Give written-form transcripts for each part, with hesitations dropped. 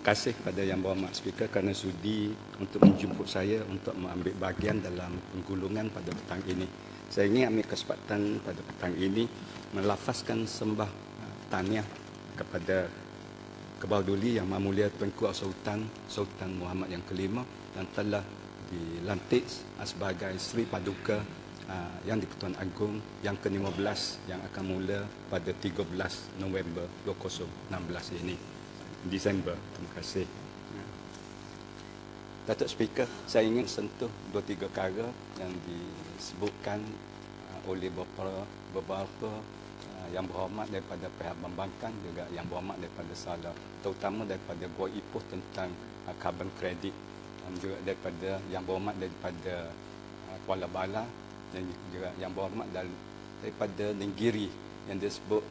kasih kepada Yang Berhormat Speaker kerana sudi untuk menjemput saya untuk mengambil bahagian dalam penggulungan pada petang ini. Saya ingin ambil kesempatan pada petang ini melafazkan sembah tahniah kepada Kebauduli Yang Maha Mulia Tuanku Sultan Muhammad yang kelima dan telah dilantik sebagai Sri Paduka Yang di-Pertuan Agong yang ke-15 yang akan mula pada 13 November 2016 ini. Disember. Terima kasih. Datuk Speaker, saya ingin sentuh 2-3 perkara yang disebutkan oleh beberapa Yang Berhormat daripada pihak pembangkang, juga Yang Berhormat daripada Sarawak, terutama daripada Gua Ipoh tentang carbon credit, dan juga daripada Yang Berhormat daripada Kuala Bala, dan juga Yang Berhormat daripada Nenggiri yang disebut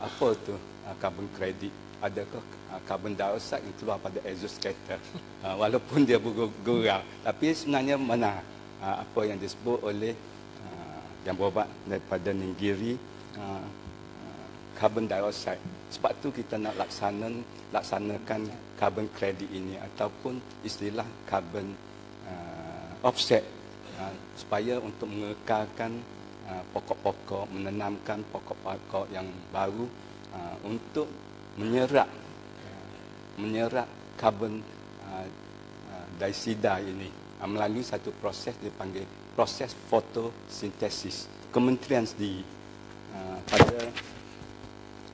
apa tu carbon credit. Adakah carbon dioxide yang keluar pada exoskeleton walaupun dia bergurau, tapi sebenarnya mana apa yang disebut oleh Yang Berhormat daripada Nenggiri, carbon dioxide. Sebab tu kita nak laksanakan carbon credit ini ataupun istilah carbon offset, supaya untuk mengekalkan pokok-pokok, menanamkan pokok-pokok yang baru untuk menyerap karbon dioksida ini melalui satu proses dipanggil proses fotosintesis. Kementerian sendiri pada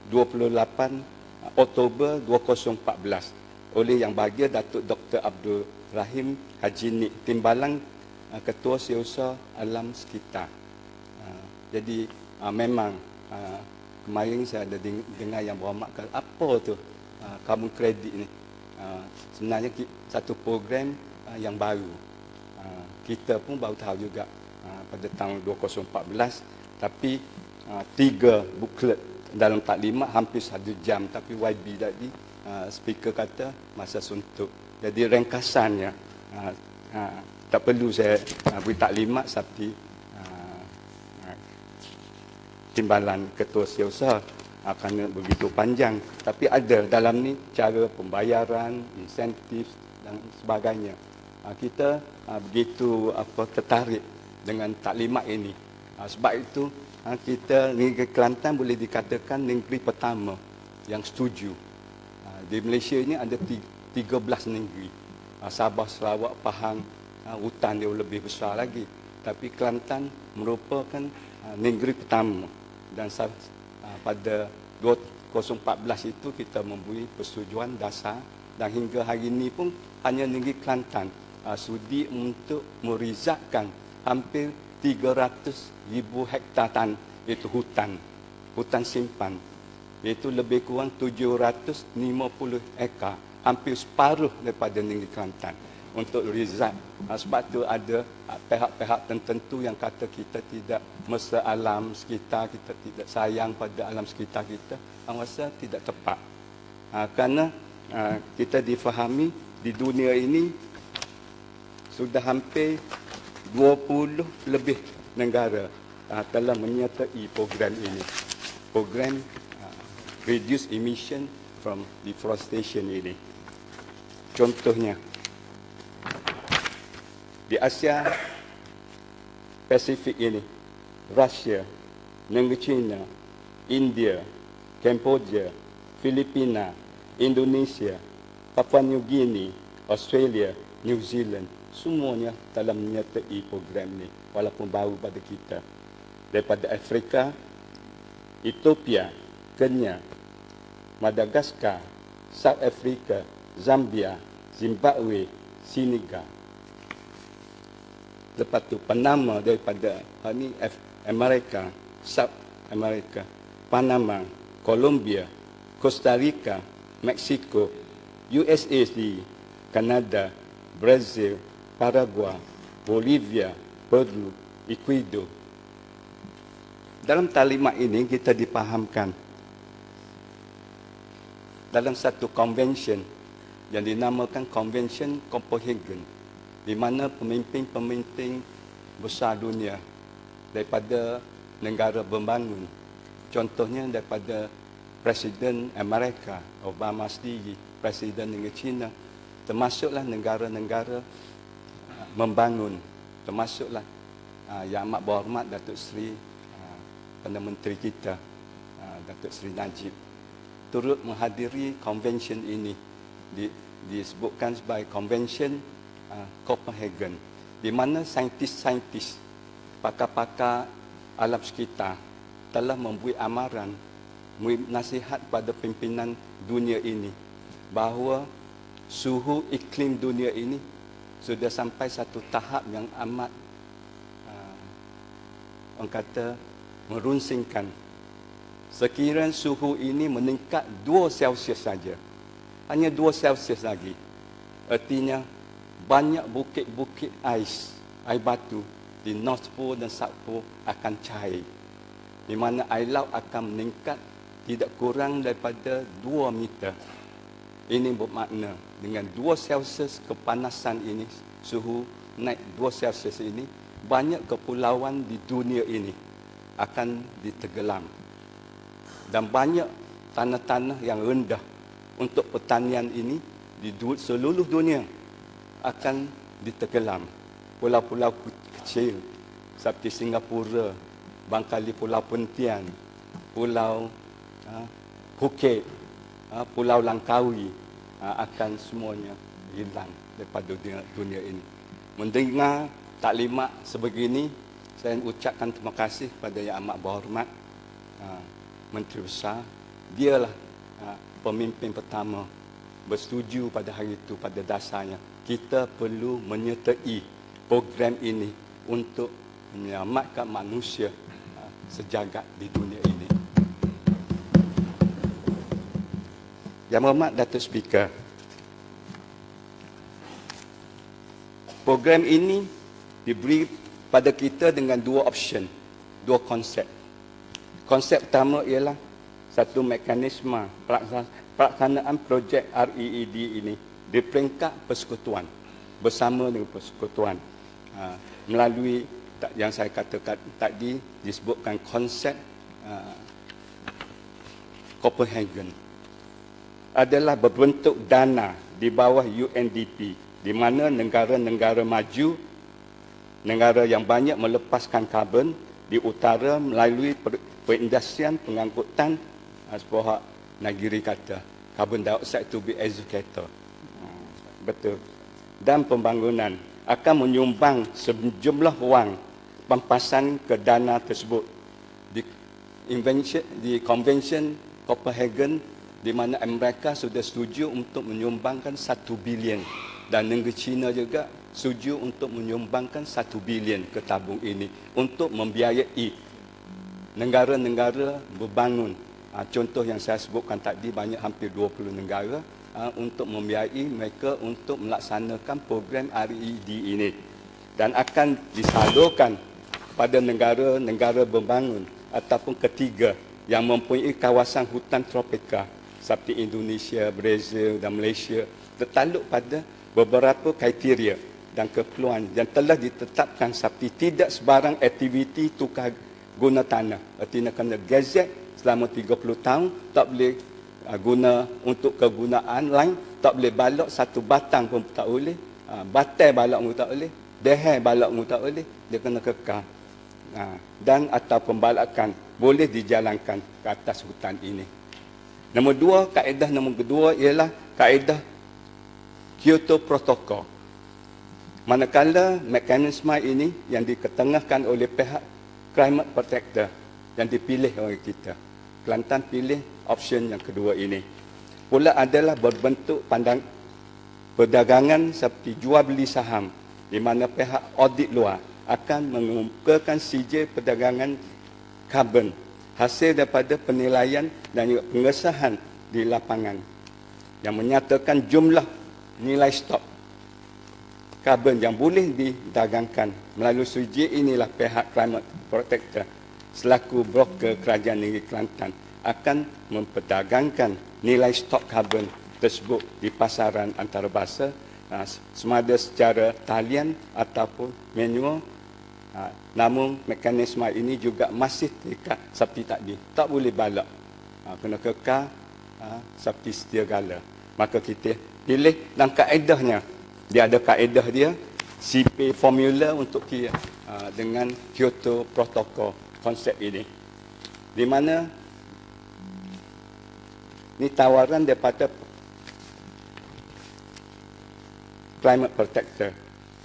28 Oktober 2014 oleh Yang Bahagia Datuk Dr. Abdul Rahim Haji Nik, Timbalan Ketua Setiausaha Alam Sekitar. Jadi memang kemarin saya ada dengar Yang Berhormat kata, apa tu carbon credit ni? Sebenarnya satu program yang baru. Kita pun baru tahu juga pada tahun 2014, tapi 3 booklet dalam taklimat hampir 1 jam, tapi YB tadi speaker kata masa suntuk. Jadi ringkasannya tak perlu saya beri taklimat seperti Timbalan Ketua Setiausaha kerana begitu panjang, tapi ada dalam ni cara pembayaran, insentif dan sebagainya. Kita begitu tertarik dengan taklimat ini. Sebab itu kita negeri Kelantan boleh dikatakan negeri pertama yang setuju. Di Malaysia ini ada 13 negeri. Sabah, Sarawak, Pahang, hutan dia lebih besar lagi. Tapi Kelantan merupakan negeri pertama. Dan pada 2014 itu kita memberi persetujuan dasar, dan hingga hari ini pun hanya negeri Kelantan sudi untuk merizakkan hampir 300,000 hektar iaitu hutan simpan, iaitu lebih kurang 750 ekar, hampir separuh daripada negeri Kelantan untuk rizak. Sebab tu ada pihak-pihak tertentu yang kata kita tidak mesra alam sekitar, kita tidak sayang pada alam sekitar kita. Saya rasa tidak tepat. Kerana kita difahami di dunia ini sudah hampir 20 lebih negara telah menyertai program ini. Program Reduce Emission from Deforestation ini. Contohnya, di Asia Pasifik ini, Rusia, negeri China, India, Kemboja, Filipina, Indonesia, Papua New Guinea, Australia, New Zealand, semuanya telah menyertai program ini walaupun baru pada kita. Daripada Afrika, Ethiopia, Kenya, Madagaskar, South Africa, Zambia, Zimbabwe, Senegal. Lepas tu Panama daripada Amerika, South America, Panama, Colombia, Costa Rica, Mexico, USA, Kanada, Brazil, Paraguay, Bolivia, Peru, Ecuador. Dalam taklimat ini kita dipahamkan dalam satu convention yang dinamakan Convention Copenhagen, di mana pemimpin-pemimpin besar dunia daripada negara berbangun, contohnya daripada Presiden Amerika, Obama sendiri, Presiden negara China, termasuklah negara-negara membangun, termasuklah Yang Amat Berhormat Datuk Seri Perdana Menteri kita, Datuk Seri Najib, turut menghadiri convention ini. Disebutkan sebagai Convention Copenhagen, di mana saintis-saintis, pakar-pakar alam sekitar telah memberi amaran, memberi nasihat pada pimpinan dunia ini bahawa suhu iklim dunia ini sudah sampai satu tahap yang amat orang kata merunsingkan. Sekiranya suhu ini meningkat 2 Celsius saja, hanya 2 Celsius lagi, artinya banyak bukit-bukit ais, air batu di North Pole dan South Pole akan cair, di mana air laut akan meningkat tidak kurang daripada 2 meter. Ini bermakna dengan 2 Celsius kepanasan ini, suhu naik 2 Celsius ini, banyak kepulauan di dunia ini akan ditenggelam. Dan banyak tanah-tanah yang rendah untuk pertanian ini di seluruh dunia akan ditenggelam. Pulau-pulau kecil seperti Singapura, Bangkali Pulau Perhentian, Pulau Phuket, Pulau Langkawi akan semuanya hilang daripada dunia ini. Mendengar taklimat sebegini, saya ucapkan terima kasih kepada Yang Amat Berhormat Menteri Besar. Dialah pemimpin pertama bersetuju pada hari itu. Pada dasarnya kita perlu menyertai program ini untuk menyelamatkan manusia sejagat di dunia ini. Yang Berhormat Datuk Speaker, program ini diberi pada kita dengan 2 option, 2 konsep. Konsep pertama ialah satu mekanisme pelaksanaan projek REED ini di peringkat persekutuan, bersama dengan persekutuan, melalui yang saya katakan tadi, disebutkan konsep Copenhagen, adalah berbentuk dana di bawah UNDP, di mana negara-negara maju, negara yang banyak melepaskan karbon di utara melalui perindustrian pengangkutan, sebuah negeri kata carbon dioxide to be executed. Betul. Dan pembangunan akan menyumbang sejumlah wang pampasan ke dana tersebut di Convention Copenhagen, di mana Amerika sudah setuju untuk menyumbangkan 1 bilion dan negara China juga setuju untuk menyumbangkan 1 bilion ke tabung ini untuk membiayai negara-negara berbangun. Contoh yang saya sebutkan tadi, banyak hampir 20 negara untuk membiayai mereka untuk melaksanakan program REED ini, dan akan disalurkan pada negara-negara berbangun ataupun ketiga yang mempunyai kawasan hutan tropika seperti Indonesia, Brazil dan Malaysia, tertakluk pada beberapa kriteria dan keperluan yang telah ditetapkan, seperti tidak sebarang aktiviti tukar guna tanah, artinya kena gazet selama 30 tahun, tak boleh guna untuk kegunaan lain, tak boleh balok satu batang pun tak boleh, batai balok pun tak boleh, deher balok pun tak boleh, dia kena kekal. Dan atau pembalakan boleh dijalankan ke atas hutan ini. Kaedah nombor kedua ialah kaedah Kyoto Protocol. Manakala mekanisme ini yang diketengahkan oleh pihak Climate Protector yang dipilih oleh kita, Kelantan pilih option yang kedua ini. Pula adalah berbentuk perdagangan seperti jual beli saham, di mana pihak audit luar akan mengumpulkan CJ perdagangan karbon hasil daripada penilaian dan juga pengesahan di lapangan yang menyatakan jumlah nilai stok karbon yang boleh didagangkan. Melalui CJ inilah pihak Climate Protector selaku broker kerajaan negeri Kelantan akan memperdagangkan nilai stok karbon tersebut di pasaran antarabangsa, semada secara talian ataupun manual. Namun mekanisme ini juga masih terikat seperti tadi, tak boleh balak kena kekal seperti setia gala. Maka kita pilih dan kaedahnya. Dia ada kaedah dia, CP formula untuk kira dengan Kyoto Protocol konsep ini. Di mana ni tawaran daripada climate protector.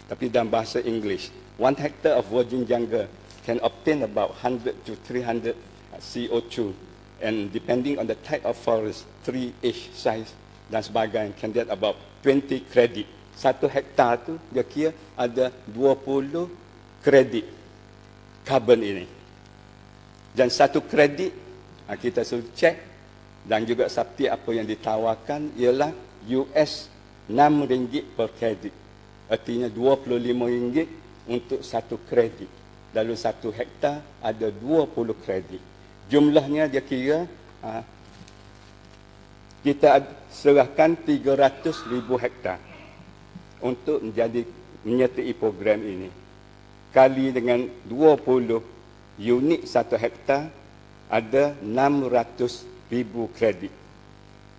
Tapi dalam bahasa English, 1 hectare of virgin jungle can obtain about 100 to 300 CO2, and depending on the type of forest, 3-ish size dan sebagainya, can get about 20 kredit. 1 hektar tu dia kira ada 20 kredit carbon ini. Dan 1 kredit kita suruh cek, dan juga seperti apa yang ditawarkan ialah US RM6 per kredit. Artinya RM25 untuk 1 kredit. Lalu 1 hektar ada 20 kredit. Jumlahnya dia kira kita serahkan 300,000 hektar untuk menyertai program ini. Kali dengan 20 unit 1 hektar ada 600,000 kredit.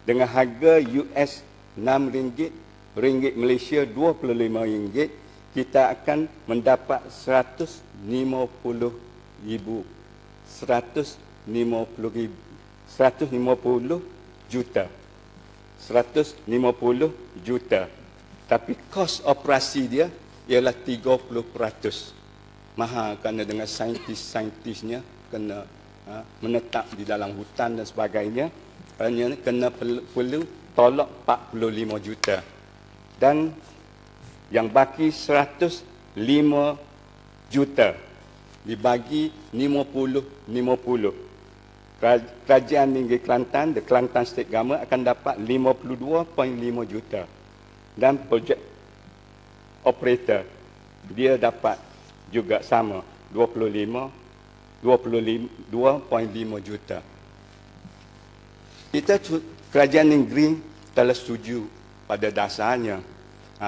Dengan harga US RM6, ringgit Malaysia RM25, kita akan mendapat 150 juta. 150 juta. Tapi kos operasi dia ialah 30%. Mahal kerana dengan saintis-saintisnya kena menetap di dalam hutan dan sebagainya. Kena perlu tolak 45 juta. Dan yang baki 105 juta dibagi 50-50. Kerajaan Negeri Kelantan, the Kelantan State Government akan dapat 52.5 juta. Dan projek operator dia dapat juga sama 22.5 juta. Kerajaan negeri telah setuju pada dasarnya.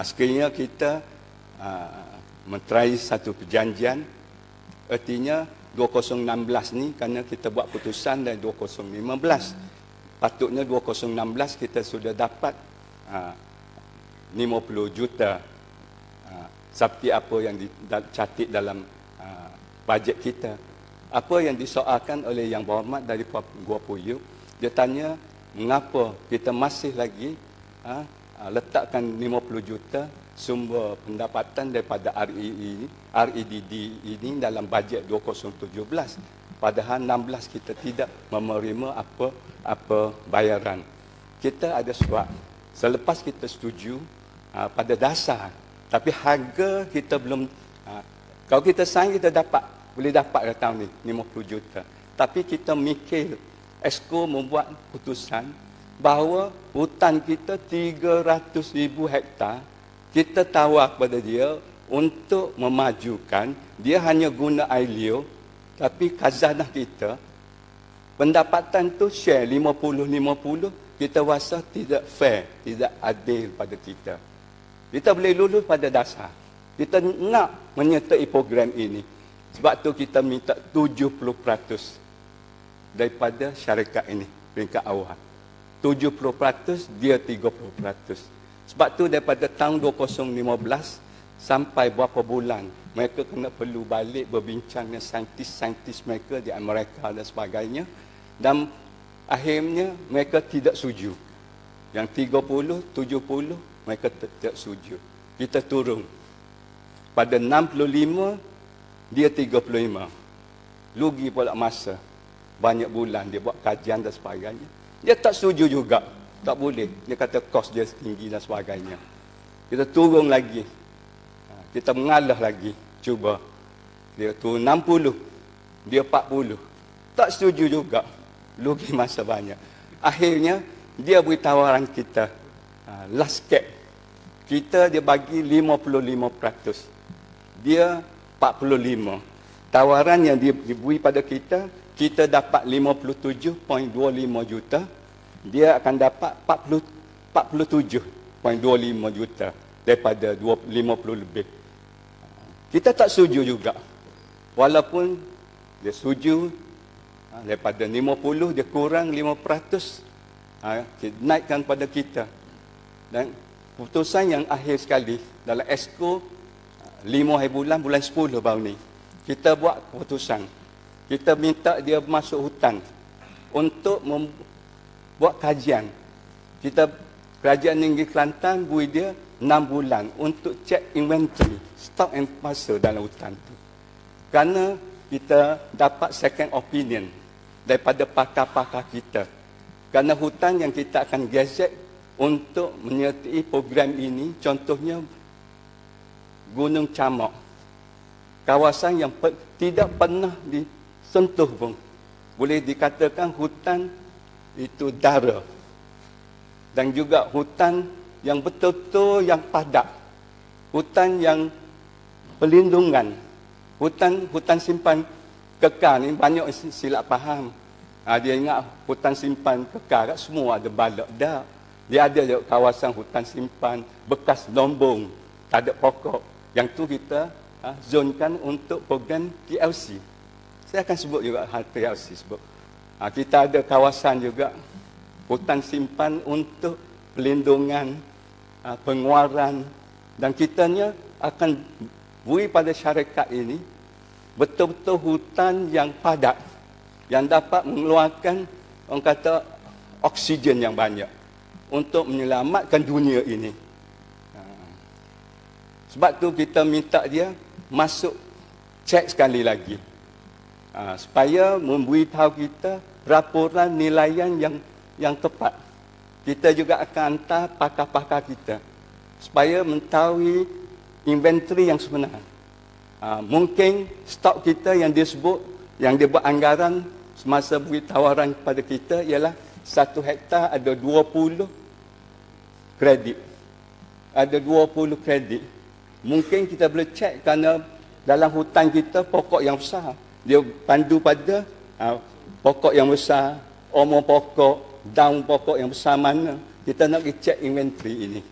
Sekiranya kita menterai satu perjanjian, artinya 2016 ni kerana kita buat putusan dari 2015. Patutnya 2016 kita sudah dapat 50 juta seperti apa yang dicatat dalam bajet kita. Apa yang disoalkan oleh Yang Berhormat dari Gua Puyuh, dia tanya mengapa kita masih lagi letakkan 50 juta sumber pendapatan daripada REDD ini dalam bajet 2017. Padahal 16 kita tidak menerima apa bayaran. Kita ada surat. Selepas kita setuju pada dasar, tapi harga kita belum. Kalau kita sign kita boleh dapat tahun ni 50 juta. Tapi kita mikir, Exco membuat putusan bahawa hutan kita 300,000 hektar, kita tawar kepada dia untuk memajukan, dia hanya guna air liur, tapi khazanah kita, pendapatan tu share 50-50, kita rasa tidak fair, tidak adil pada kita. Kita boleh lulus pada dasar. Kita nak menyertai program ini. Sebab tu kita minta 70% daripada syarikat ini, peringkat awal. 70%, dia 30%. Sebab tu daripada tahun 2015 sampai berapa bulan, mereka kena perlu balik berbincang dengan saintis-saintis mereka di Amerika dan sebagainya. Dan akhirnya mereka tidak setuju. Yang 30, 70, mereka tidak setuju. Kita turun. Pada 65, dia 35. Lugi pula masa. Banyak bulan dia buat kajian dan sebagainya. Dia tak setuju juga. Tak boleh. Dia kata kos dia tinggi dan sebagainya. Kita turun lagi. Kita mengalah lagi. Cuba. Dia turun 60. Dia 40. Tak setuju juga. Lugi masa banyak. Akhirnya, dia beri tawaran kita. Last cap. Dia bagi 55%. Dia 45. Tawaran yang diberi pada kita dapat 57.25 juta. Dia akan dapat 47.25 juta daripada 50 lebih. Kita tak setuju juga. Walaupun dia setuju, Daripada 50 dia kurang 5%. Naikkan pada kita. Dan keputusan yang akhir sekali dalam ESCO 5 hari bulan 10 baru ni. Kita buat keputusan. Kita minta dia masuk hutan untuk buat kajian. Kerajaan Negeri Kelantan beri dia 6 bulan untuk cek inventory, stok and parcel dalam hutan tu. Kerana kita dapat second opinion daripada pakar-pakar kita. Kerana hutan yang kita akan gazet untuk menyertai program ini, contohnya Gunung Camok. Kawasan yang tidak pernah disentuh pun. Boleh dikatakan hutan itu dara. Dan juga hutan yang betul-betul yang padat. Hutan yang pelindungan. Hutan simpan kekal ni banyak silap faham. Dia ingat hutan simpan kekal, semua ada balak. Dah. Dia ada kawasan hutan simpan bekas lombong, tak ada pokok. Yang tu kita zonkan untuk program TLC. Saya akan sebut juga hal TLC sebut. Kita ada kawasan juga hutan simpan untuk pelindungan, penguaran, dan kitanya akan beri pada syarikat ini betul-betul hutan yang padat, yang dapat mengeluarkan orang kata oksigen yang banyak untuk menyelamatkan dunia ini. Sebab tu kita minta dia masuk cek sekali lagi. Supaya memberitahu kita laporan nilaian yang tepat. Kita juga akan hantar pakar-pakar kita supaya mengetahui inventory yang sebenar. Mungkin stok kita yang dia sebut, yang dia buat anggaran semasa beri tawaran kepada kita ialah 1 hektar ada 20 kredit. Ada 20 kredit. Mungkin kita boleh cek kerana dalam hutan kita pokok yang besar. Dia pandu pada pokok yang besar, umur pokok, daun pokok yang besar mana. Kita nak pergi cek inventory ini.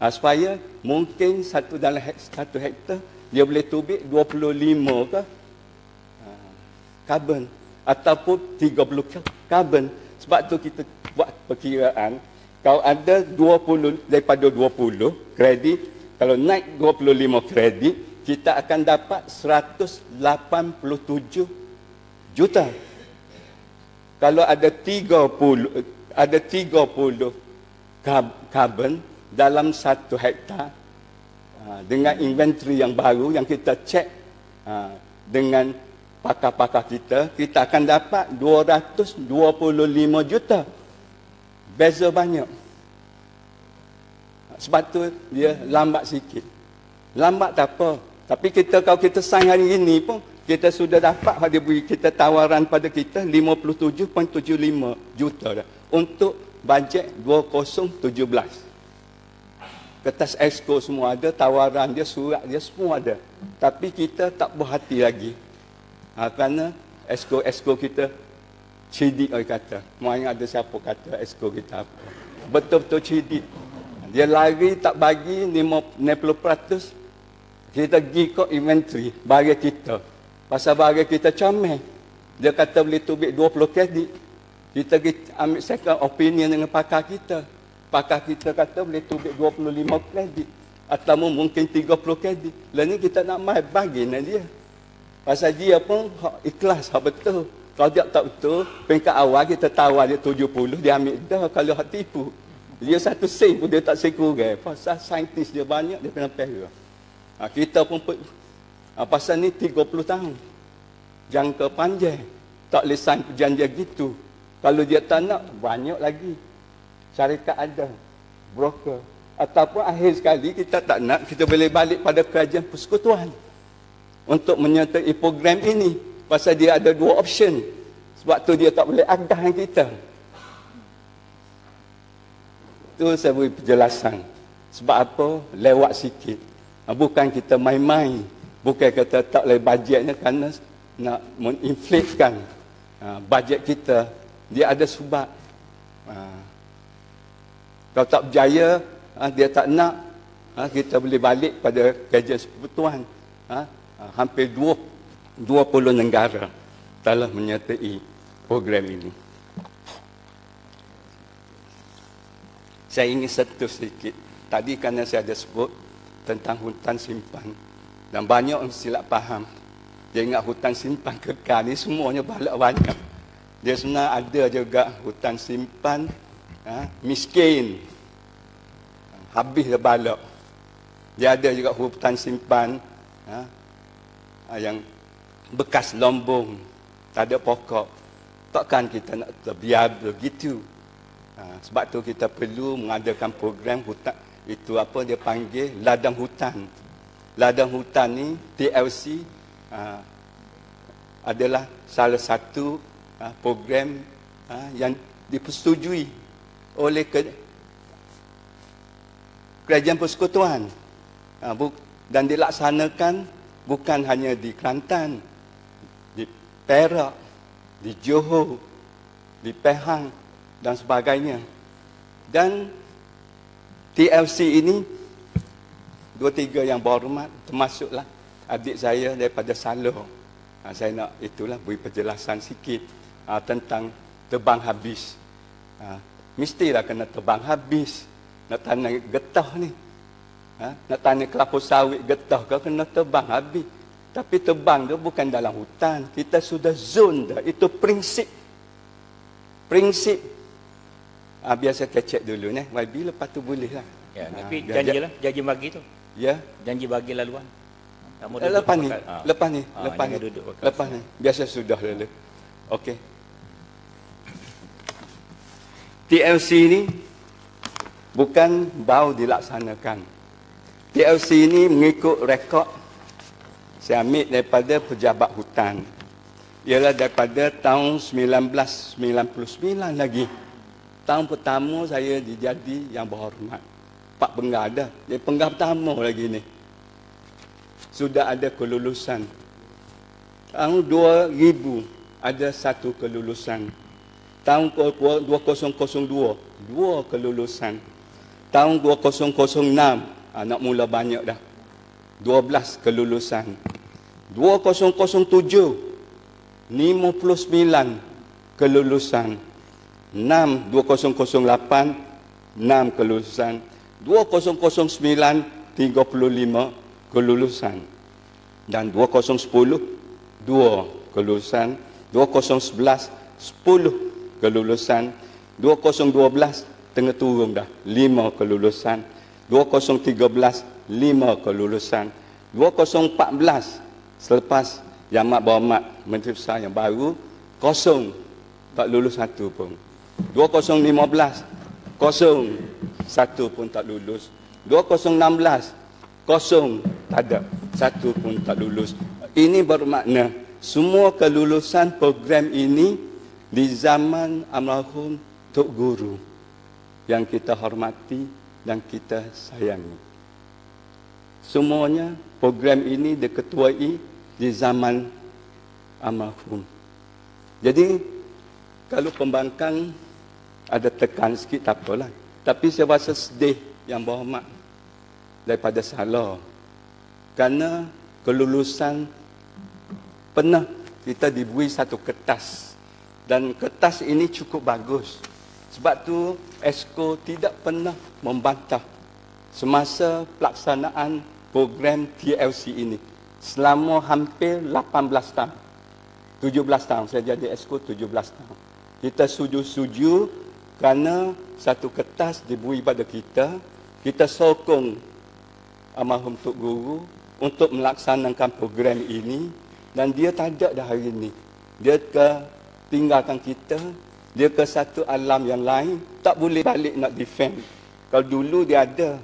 Supaya mungkin dalam 1 hektar dia boleh tubik 25 ke karbon ataupun 30 karbon. Sebab tu kita buat perkiraan kalau ada 20 daripada 20 kredit, kalau naik 25 kredit, kita akan dapat 187 juta. Kalau ada 30 karbon dalam 1 hektar, dengan inventory yang baru yang kita cek dengan pakar-pakar kita akan dapat 225 juta. Beza banyak. Sebab tu dia lambat sikit. Lambat tak apa. Tapi kalau kita sign hari ini pun, kita sudah dapat dia beri kita tawaran pada kita 57.75 juta dah. Untuk bajet 2017. Kertas ESCO semua ada, tawaran dia, surat dia semua ada. Tapi kita tak berhati lagi. Kerana ESCO kita cidik orang kata. Mana ada siapa kata ESCO kita apa. Betul-betul cidik. Dia lari tak bagi 50%. Kita pergi ke inventory barang kita. Pasal barang kita comel. Dia kata boleh tubik 20 kredit. Kita ambil second opinion dengan pakar kita. Pakar kita kata boleh tubik 25 kredit. Atau mungkin 30 kredit. Lalu kita nak bagi dengan dia. Pasal dia pun ikhlas, betul. Kalau dia tak betul, peringkat awal kita tawar dia 70, dia ambil dah kalau hak tipu. Dia 1 sen pun dia tak sekurang. Pasal saintis dia banyak, dia kena perah. Kita pun pasal ni 30 tahun. Jangka panjang. Tak boleh sign perjanjian gitu. Kalau dia tak nak, banyak lagi. Syarikat ada. Broker. Ataupun akhir sekali kita tak nak, kita boleh balik pada kerajaan persekutuan. Untuk menyertai program ini. Pasal dia ada 2 option. Sebab tu dia tak boleh agah dengan kita. Itu saya beri penjelasan. Sebab apa? Lewat sikit. Bukan kita main-main. Bukan kata tak boleh bajetnya kerana nak menginflatekan bajet kita. Dia ada sebab. Kalau tak berjaya, dia tak nak, kita boleh balik pada kerajaan persekutuan. Hampir 20 negara telah menyertai program ini. Saya ingin sentuh sedikit. Tadi kerana saya ada sebut tentang hutan simpan. Dan banyak orang silap faham. Dia ingat hutan simpan kekal ni semuanya balak banyak. Dia sebenarnya ada juga hutan simpan miskin. Habis dah balak. Dia ada juga hutan simpan yang bekas lombong. Tak ada pokok. Takkan kita nak terbiar begitu. Sebab tu kita perlu mengadakan program hutan. Itu apa dia panggil ladang hutan. Ladang hutan ni TLC adalah salah satu program yang dipersetujui oleh Kerajaan Persekutuan dan dilaksanakan bukan hanya di Kelantan, di Perak, di Johor, di Pahang dan sebagainya. Dan TLC ini 2-3 yang berhormat, termasuklah adik saya daripada Salor. Saya nak itulah beri penjelasan sikit tentang tebang habis. Mestilah kena tebang habis. Nak tanam getah ni, nak tanam kelapa sawit getah kau kena tebang habis. Tapi tebang tu bukan dalam hutan. Kita sudah zone dah. Itu prinsip. Biasa kecek dulu ni. YB lepas tu boleh lah. Ya, tapi janjilah, janji bagi tu. Ya. Janji bagi laluan. Lepas ni. Biasa sudah dulu. Okey. TLC ni bukan baru dilaksanakan. TLC ni mengikut rekod saya ambil daripada pejabat hutan. Ialah daripada tahun 1999 lagi. Tahun pertama saya dijadi yang berhormat. Pak Penggar ada. Dia penggar pertama lagi ni. Sudah ada kelulusan. Tahun 2000 ada satu kelulusan. Tahun 2002 dua kelulusan. Tahun 2006 nak mula banyak dah. 12 kelulusan. 2007 59 kelulusan. 2008 6 kelulusan. 2009 35 kelulusan. Dan 2010 2 kelulusan. 2011 10 kelulusan. 2012 tengah turun dah 5 kelulusan. 2013 5 kelulusan. 2014 selepas Yang Amat Berhormat Menteri Besar yang baru kosong, tak lulus satu pun. 2015 kosong, satu pun tak lulus. 2016 kosong, tak ada, satu pun tak lulus. Ini bermakna semua kelulusan program ini di zaman almarhum Tok Guru yang kita hormati dan kita sayangi. Semuanya program ini diketuai di zaman almarhum. Jadi kalau pembangkang ada tekan sikit tak apalah. Tapi saya rasa sedih yang berhormat daripada Salor. Kerana kelulusan pernah kita diberi satu kertas. Dan kertas ini cukup bagus. Sebab tu ESCO tidak pernah membantah semasa pelaksanaan program TLC ini. Selama hampir 18 tahun. 17 tahun. Saya jadi ESCO 17 tahun. Kita setuju kerana satu kertas diberi pada kita. Kita sokong almarhum Tok Guru untuk melaksanakan program ini. Dan dia tak ada dah hari ini. Dia tinggalkan kita. Dia ke satu alam yang lain. Tak boleh balik nak defend. Kalau dulu dia ada.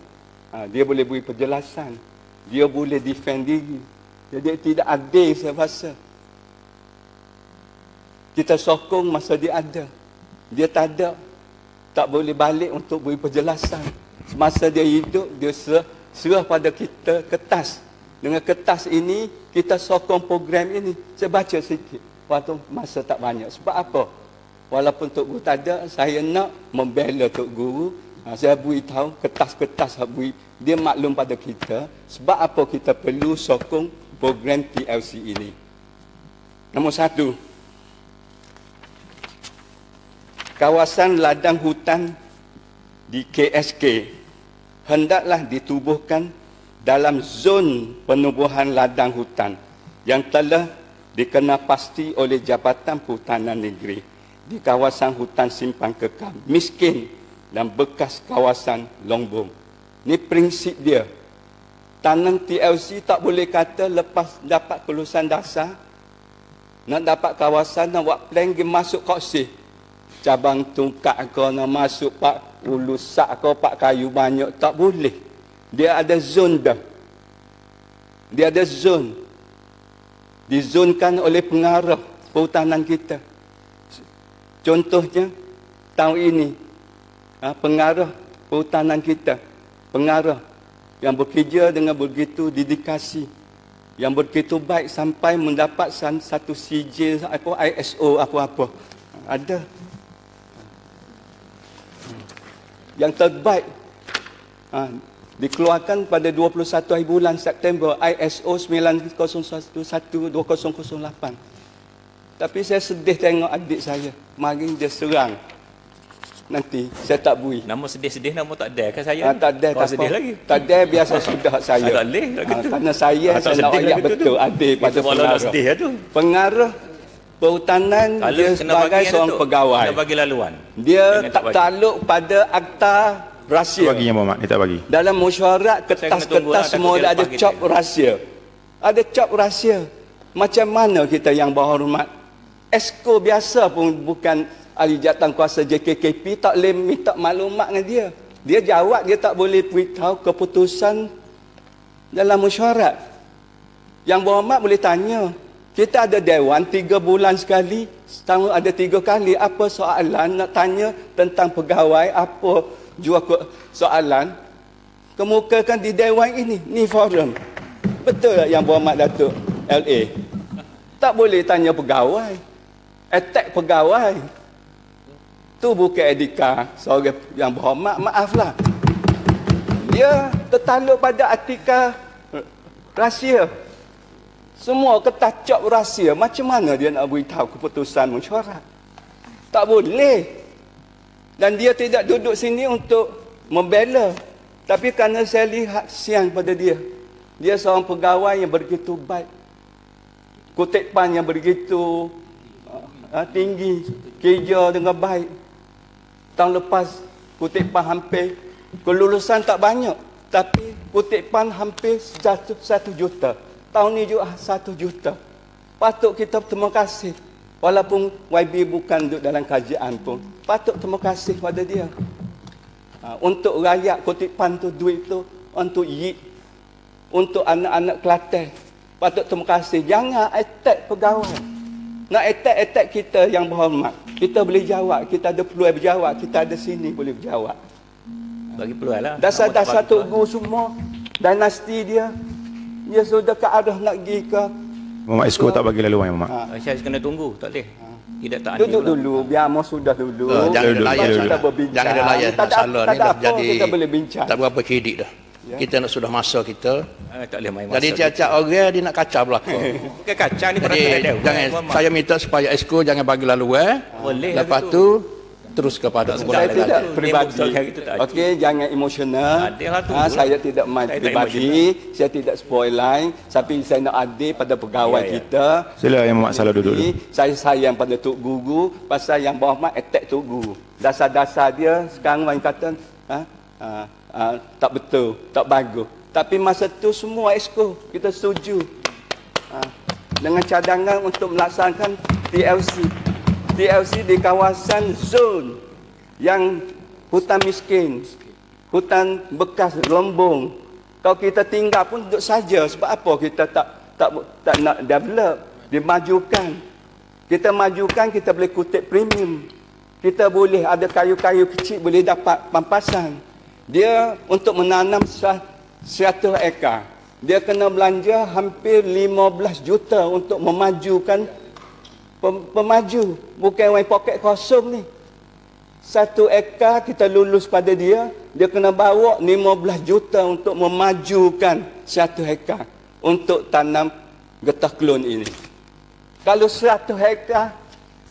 Dia boleh beri penjelasan. Dia boleh defend diri. Jadi tidak adil saya rasa. Kita sokong masa dia ada. Dia tak ada. Tak boleh balik untuk beri penjelasan. Semasa dia hidup, dia serah pada kita kertas. Dengan kertas ini, kita sokong program ini. Saya baca sikit. Waktu masa tak banyak. Sebab apa? Walaupun Tok Guru tak ada, saya nak membela Tok Guru. Saya beritahu kertas-kertas beri. Dia maklum pada kita. Sebab apa kita perlu sokong program TLC ini. Nombor 1. kawasan ladang hutan di KSK hendaklah ditubuhkan dalam zon penubuhan ladang hutan yang telah dikenapasti oleh Jabatan Perhutanan Negeri di kawasan hutan Simpang Kekam, Miskin dan bekas kawasan Longbong. Ini prinsip dia. Tanam TLC tak boleh kata lepas dapat kelulusan dasar, nak dapat kawasan, nak buat plan, pergi masuk koksi. Cabang tungkak kau nak masuk pak ulusak kau pak kayu banyak, tak boleh. Dia ada zon dah. Dia ada zon. Dizonkan oleh pengarah perhutanan kita. Contohnya tahun ini pengarah perhutanan kita, pengarah yang bekerja dengan begitu dedikasi, yang begitu baik sampai mendapat satu sijil ISO apa-apa. Ada yang terbaik dikeluarkan pada 21 hari bulan September, ISO 9011-2008. Tapi saya sedih tengok adik saya, mari dia serang. Nanti saya tak bui. Nama sedih-sedih, nama tak ada kan saya? Tak ada, tak sedih apa. lagi. Tak ada, biasa sudah saya. Tak boleh. Karena saya nak ayat betul adik pada pengarah. Sedih tu. Pengarah perhutanan dia sebagai seorang pegawai. Kena bagi laluan. Dia tak takluk pada akta rahsia. Baginya Muhammad, dia tak bagi. Dalam mesyuarat kertas-kertas semua ada cop rahsia. Ada cop rahsia. Macam mana kita yang berhormat? Esko biasa pun bukan ahli jawatankuasa JKKP tak boleh minta maklumat dengan dia. Dia jawab, dia tak boleh beritahu keputusan dalam mesyuarat. Yang berhormat boleh tanya. Kita ada dewan 3 bulan sekali, setahun ada 3 kali. Apa soalan nak tanya tentang pegawai, apa jua soalan, kemukakan di dewan ini. Ni forum. Betul tak yang berhormat Datuk LA? Tak boleh tanya pegawai. Attack pegawai. Tu bukan etika seorang yang berhormat, maaflah. Dia tertakluk pada etika rahsia. Semua kertas cop rahsia. Macam mana dia nak beritahu keputusan mesyuarat? Tak boleh. Dan dia tidak duduk sini untuk membela. Tapi kerana saya lihat siang pada dia. Dia seorang pegawai yang begitu baik. Kutipan yang begitu tinggi. Kerja dengan baik. Tahun lepas kutipan hampir, kelulusan tak banyak. Tapi kutipan hampir 1 juta. Tahun ni juga 1 juta. Patut kita terima kasih. Walaupun YB bukan duduk dalam kajian pun. Patut terima kasih pada dia. Untuk rakyat kutipan tu, duit tu, untuk YIT, untuk anak-anak Kelantan. Patut terima kasih. Jangan attack pegawai. Nak attack kita yang berhormat. Kita boleh jawab. Kita ada peluang berjawab. Kita ada sini boleh berjawab. Bagi peluang lah. Dasar-dasar Tok Guru semua. Dinasti dia. Dia sudah ke arah nak pergi ke. Muhammad Esko tak bagi laluan Muhammad. Saya kena tunggu. Tak boleh. Tidak tak Duduk dulu. Biar Amos sudah dulu. Jangan ada layan. Kita berbincang. Jangan ada layan. Masalah ni dah jadi. Kita boleh bincang. Tak berapa kredit dah. Ya. Kita nak sudah masa kita. Tak boleh main masa. Jadi tiap-tiap orang dia nak kacau belakang. Bukan kacau ni. Jadi jangan, saya minta supaya Esko jangan bagi laluan. Boleh. Lepas tu terus kepada Saya tidak peribadi. Okey, jangan emosional. Saya tidak main peribadi, saya tidak spoil line, tapi saya nak adil pada pegawai kita. Sila yang Muhammad Salah duduk dulu. Saya sayang pada Tok Guru, pasal yang berhormat attack Tok Guru. Dasar-dasar dia sekarang orang kata tak betul, tak bagus. Tapi masa tu semua Exco kita setuju dengan cadangan untuk melaksanakan TLC di kawasan zon yang hutan miskin, hutan bekas Lombong. Kalau kita tinggal pun duduk saja. Sebab apa kita tak nak develop, dimajukan. Kita majukan, kita boleh kutip premium. Kita boleh ada kayu-kayu kecil boleh dapat pampasan. Dia untuk menanam 100 ekar. Dia kena belanja hampir 15 juta untuk memajukan pemaju. Bukan main poket kosong ni. 1 ekar kita lulus pada dia. Dia kena bawa 15 juta untuk memajukan 1 ekar. Untuk tanam getah kelun ini. Kalau 100 hektar,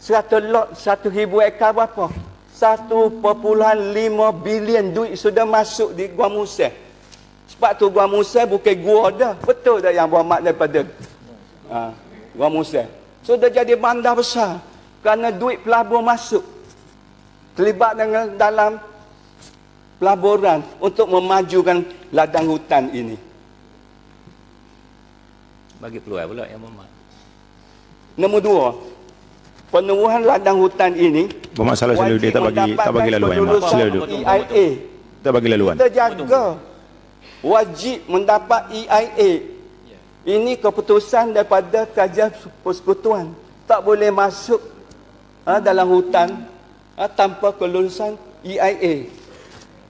100 lot, 1,000 ekar berapa? 1.5 bilion duit sudah masuk di Gua Musa. Sebab tu Gua Musa bukan gua dah. Betul tak yang Muhammad daripada Gua Musa? Sudah jadi bandar besar kerana duit pelabur masuk. Terlibat dengan dalam pelaburan untuk memajukan ladang hutan ini. Bagi peluang pula yang Muhammad. Nombor 2, penurunan ladang hutan ini Muhammad Saleh sila duduk. Tak bagi laluan yang Muhammad. Sila duduk. EIA. Tak bagi laluan. Kita jaga. Wajib mendapat EIA. Ini keputusan daripada Kajian Persekutuan. Tak boleh masuk dalam hutan tanpa kelulusan EIA.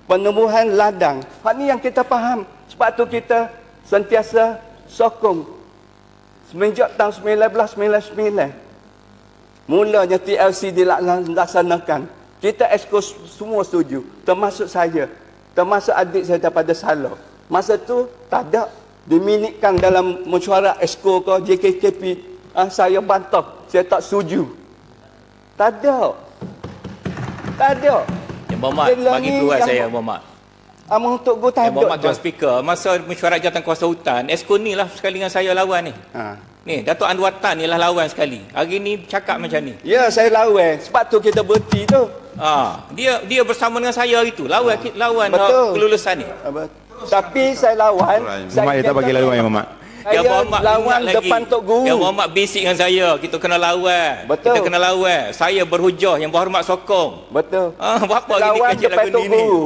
Penurunan ladang. Hal ni yang kita faham. Sebab tu kita sentiasa sokong. Semenjak tahun 1999, mulanya TLC dilaksanakan. Kita EXCO semua setuju. Termasuk saya. Termasuk adik saya daripada Salah. Masa tu tak ada diminikkan dalam mesyuarat EXCO ke JKKP. Saya bantah. Saya tak setuju. Tak ada. Tak ada. Yang Muhammad bagi peluang saya Muhammad. Untuk gua tak ada. Muhammad Tuan Speaker, masa mesyuarat jawatan kuasa hutan, EXCO ni lah sekali dengan saya lawan ni. Ni, Datuk Anwar Tan ni lah lawan sekali. Hari ni cakap macam ni. Ya, saya lawan. Sebab tu kita berhenti tu. Dia bersama dengan saya hari tu. Lawan kelulusan ni. Tapi saya lawan. Muhammad dia tak bagi laluan yang Muhammad. Yang Muhammad lawan lagi. depan Tok Guru. Yang Muhammad bisik dengan saya. Kita kena lawan. Betul. Kita kena lawan. Saya berhujah. Yang berhormat sokong. Betul. Berapa lagi lawan dikecil depan lagu Tok ni? Guru.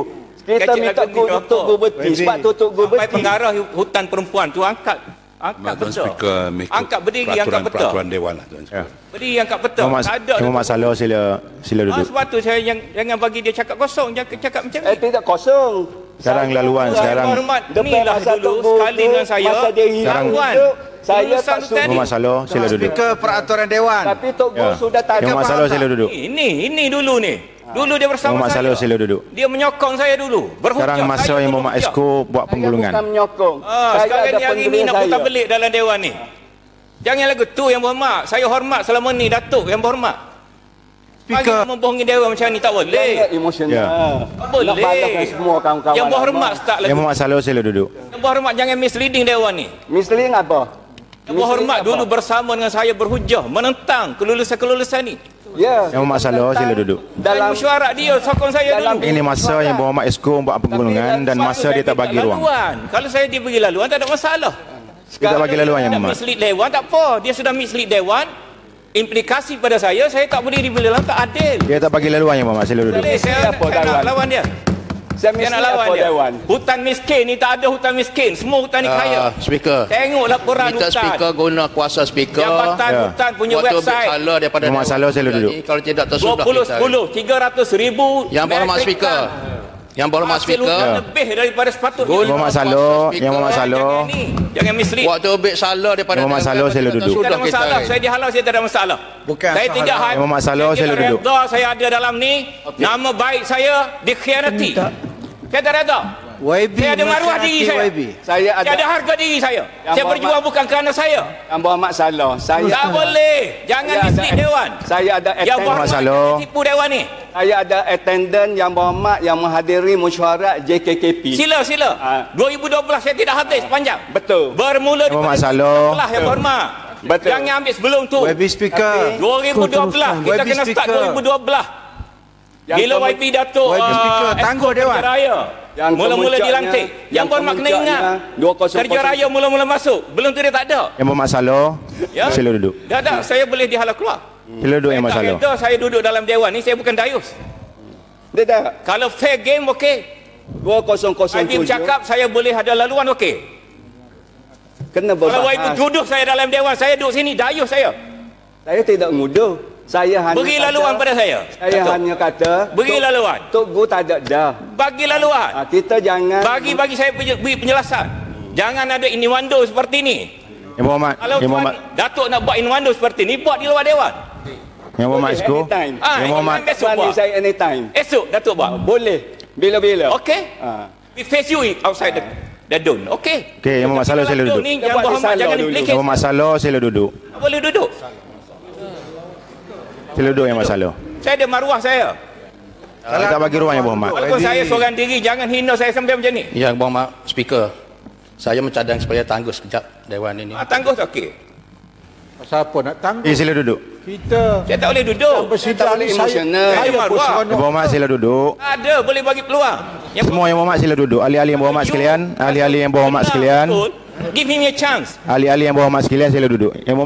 Kita minta Tok Guru berhenti. Sebab tu Tok Guru Sampai berhenti. pengarah hutan perempuan tu angkat Tuan betul. Speaker, mengikut Angkat berdiri angkat betul. peraturan Dewan lah Tuan Speaker. Berdiri angkat betul. Tak ada. Muhammad Saleh sila duduk. Sebab tu saya jangan bagi dia cakap kosong. Jangan cakap macam ni. Tidak kosong. Sekarang laluan, sekarang Hormat ni lah dulu sekali dengan saya. Masa dia hilang Lawan. itu, saya tak Lulusan setuju. Muhammad Saleh sila duduk. Speaker peraturan Dewan. Tapi Tok Guru sudah tak ada. Muhammad Saleh sila duduk. Ini dulu ni. Dulu dia bersama Muhammad saya. Saleh sila duduk. Dia menyokong saya dulu. Berhujah. Sekarang masa Saya yang pun Muhammad berhujah. Esko buat penggulungan. Saya bukan menyokong. Saya Sekarang ada ni hari ni pendiri nak saya. putar belik dalam Dewan ni. Jangan lagu tu yang berhormat. Saya hormat selama ni Datuk yang berhormat. Speaker membohongi Dewan macam ni tak boleh. Jangan emosional. Ya. Tak boleh. Nak balaskan semua kawan-kawan. Yang berhormat start lagu. Yang Muhammad Saleh sila duduk. Yang berhormat jangan misleading Dewan ni. Misleading apa? Yang berhormat dulu bersama dengan saya berhujah menentang kelulusan ni. Ya. Yang Muhammad Saleh sila duduk. Dalam mesyuarat dia sokong saya dalam dulu. Ini masa yang Muhammad Esko buat penggulungan dan masa dia tak bagi ruang. Laluan. Kalau saya diberi laluan tak ada masalah. Dia tak bagi laluan yang Nak Muhammad. mislead Dewan tak apa. Dia sudah mislead Dewan. Implikasi pada saya tak boleh diberi laluan, tak adil. Dia tak bagi laluan yang Muhammad sila duduk. Boleh, saya nak lawan dia. Saya Saya nak mislead lawan apa dia. Dewan? Hutan miskin ni tak ada hutan miskin. Semua hutan ni kaya. Speaker, Tengok laporan minta hutan. Speaker guna kuasa Speaker. Jabatan Ya. hutan punya Waktu ambil website. salah daripada Muhammad Dewan. Saleh sila duduk. Jadi, kalau tidak tersudah 2010 300,000 Yang berhormat metrik Speaker. tan. Yang berhormat Hasil Speaker. hutan lebih daripada sepatutnya. Yang Muhammad Saleh, yang Muhammad Saleh, Jangan mislead. Waktu ambil salah daripada Muhammad Saleh sila duduk. Tak ada masalah. Saya dihalau, saya tak ada masalah. Bukan saya salah. tidak Yang Muhammad Saleh saya sila tidak duduk. redha saya ada dalam ni. Nama baik saya dikhianati. Saya tak redha. YB Saya ada maruah diri saya. YB. Saya Saya ada harga diri saya. Saya Muhammad- berjuang bukan kerana saya. Yang Muhammad Saleh. Saya Tak boleh. Jangan Saya ada- mislead Dewan. Saya ada Yang attendant. berhormat Saleh. jangan tipu Dewan ni. Saya ada attendant yang berhormat yang menghadiri mesyuarat JKKP. Sila. 2012 saya tidak hadir sepanjang. Betul. Bermula Muhammad daripada Saleh. 2012 yang berhormat. Betul. Jangan ambil sebelum tu. YB Speaker. 2012 kita YB kena start Speaker. 2012. Yang Bila YB Datuk YB Speaker, tangguh Dewan. Kerja Raya Yang mula-mula kemuncaknya- dilantik. Yang berhormat kena ingat 2000. Kerja Raya mula-mula masuk. Belum tu dia tak ada. Yang Muhammad Saleh Ya. sila duduk. Dah tak, saya boleh dihalau keluar. Sila duduk yang Muhammad Tak Saleh. reda saya duduk dalam Dewan ni, saya bukan dayus. Dia dah. Kalau fair game okey. 2007. YB bercakap saya boleh ada laluan okey. Kena Kalau YB berbahas. tuduh saya dalam Dewan, saya duduk sini dayus saya. Saya tidak nguduh. Saya hanya Beri kata- laluan pada saya. Saya Datuk. hanya kata Beri laluan. Tok Guru tak ada dah. Bagi laluan. Kita jangan Bagi saya beri penjelasan. Jangan ada innuendo seperti ni. Yang Muhammad, Kalau yang tuan Muhammad, Datuk nak buat innuendo seperti ni, buat di luar Dewan. yang Muhammad Boleh, Esko, anytime. yang Muhammad, Esok Tuan ni buat. saya anytime. Esok Datuk buat. Boleh. Bila-bila. Okey? We face you outside the dome. Okey? Okey, yang Muhammad Saleh sila duduk. Ni Dia yang buat di berhormat Salah jangan dulu. implicate. Yang Muhammad Saleh sila duduk. Tak boleh duduk. Sila duduk yang Muhammad Saleh. Saya ada maruah saya. Saya tak bagi ruang Yang Berhormat. Walaupun saya seorang diri, jangan hina saya sampai macam ni. Yang Berhormat Speaker, saya mencadang supaya tangguh sekejap Dewan ini. Tangguh tu okey. Pasal apa nak tangguh? Sila duduk. Kita Saya tak boleh duduk. bersidang boleh ni emosional. Saya pun maruah. seronok. Yang Berhormat sila duduk. Ada, boleh bagi peluang. Semua Yang Berhormat sila duduk. Ahli-ahli Yang Berhormat sekalian, ahli-ahli Yang Berhormat sekalian, Betul. Give him a chance. ahli-ahli Yang Berhormat sekalian sila duduk. Yang Berhormat